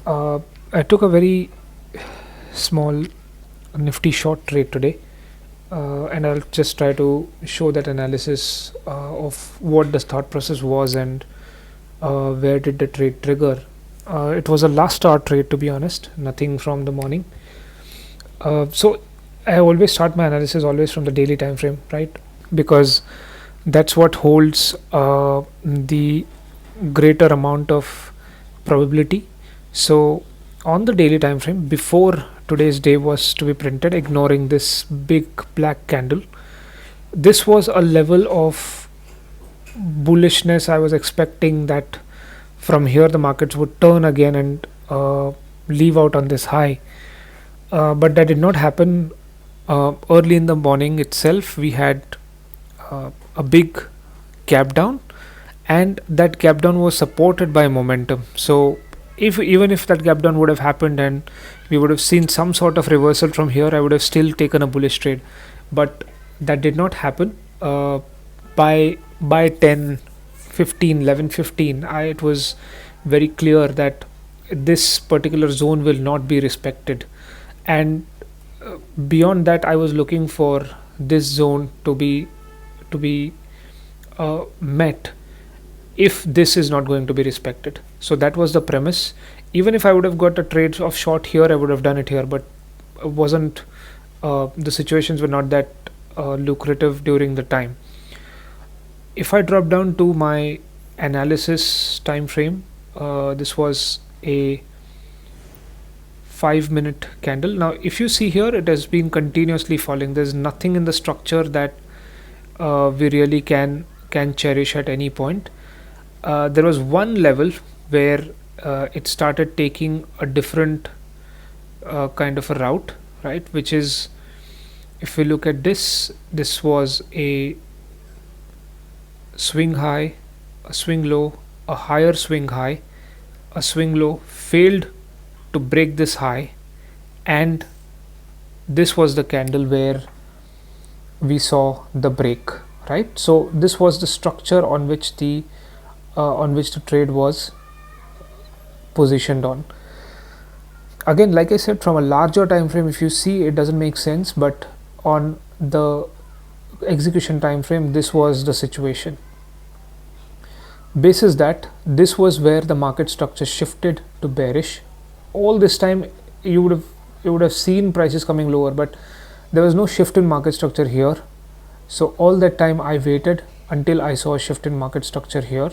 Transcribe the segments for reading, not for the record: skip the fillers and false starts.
Uh, I took a very small nifty short trade today, and I'll just try to show that analysis of what the thought process was and where did the trade trigger. It was a last hour trade, to be honest, nothing from the morning. So I always start my analysis always from the daily time frame, right? Because that's what holds the greater amount of probability. So on the daily time frame, before today's day was to be printed, ignoring this big black candle, this was a level of bullishness. I was expecting that from here the markets would turn again and leave out on this high, but that did not happen. Early in the morning itself we had a big gap down, and that gap down was supported by momentum. So if even if that gap down would have happened and we would have seen some sort of reversal from here, I would have still taken a bullish trade, but that did not happen. By 10 15 11 15, it was very clear that this particular zone will not be respected, and beyond that I was looking for this zone to be met if this is not going to be respected. So that was the premise. Even if I would have got a trade of short here, I would have done it here, but wasn't the situations were not that lucrative during the time. If I drop down to my analysis time frame, this was a 5-minute candle. Now if you see here, it has been continuously falling. There's nothing in the structure that we really can cherish at any point. There was one level where it started taking a different kind of a route, right? Which is, if we look at this was a swing high, a swing low, a higher swing high, a swing low, failed to break this high, and this was the candle where we saw the break, right? So this was the structure on which the trade was positioned on. Again, like I said, from a larger time frame, if you see, it doesn't make sense, but on the execution time frame, this was the situation. Basis that, this was where the market structure shifted to bearish. All this time you would have seen prices coming lower, but there was no shift in market structure here. So all that time I waited until I saw a shift in market structure here.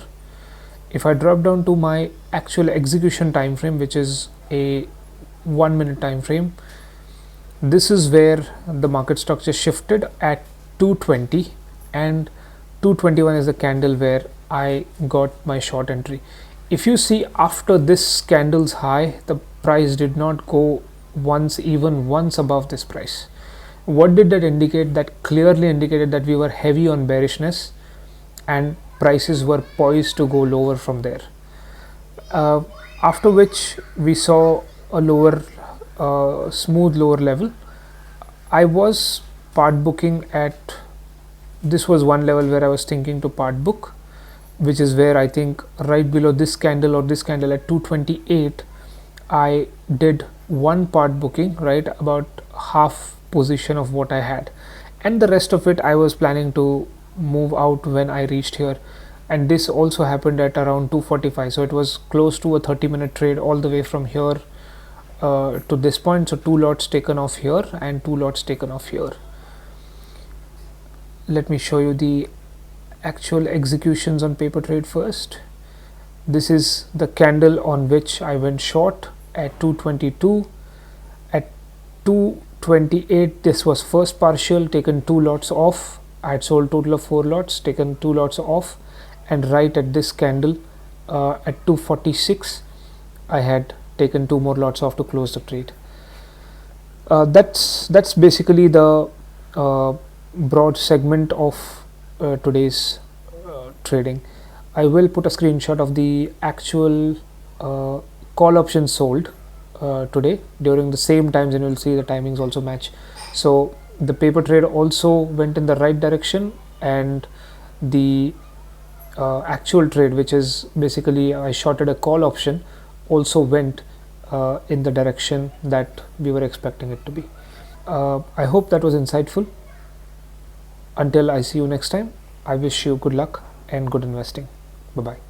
If I drop down to my actual execution time frame, which is a 1-minute time frame, this is where the market structure shifted at 220, and 221 is the candle where I got my short entry. If you see, after this candle's high, the price did not go even once above this price. What did that indicate? That clearly indicated that we were heavy on bearishness and prices were poised to go lower from there. Uh, After which we saw a smooth lower level. I was part booking at, this was one level where I was thinking to part book, which is where I think right below this candle, or this candle at 228, I did one part booking, right, about half position of what I had, and the rest of it I was planning to move out when I reached here. And this also happened at around 2:45, so it was close to a 30-minute trade all the way from here to this point. So 2 lots taken off here and 2 lots taken off here. Let me show you the actual executions on paper trade first. This is the candle on which I went short at 222. At 228, this was first partial, taken 2 lots off. I had sold total of 4 lots, taken 2 lots off, and right at this candle at 246, I had taken 2 more lots off to close the trade. That's basically the broad segment of today's trading. I will put a screenshot of the actual call option sold today during the same times, and you'll see the timings also match. So the paper trade also went in the right direction, and the actual trade, which is basically I shorted a call option, also went in the direction that we were expecting it to be. I hope that was insightful. Until I see you next time, I wish you good luck and good investing. Bye bye.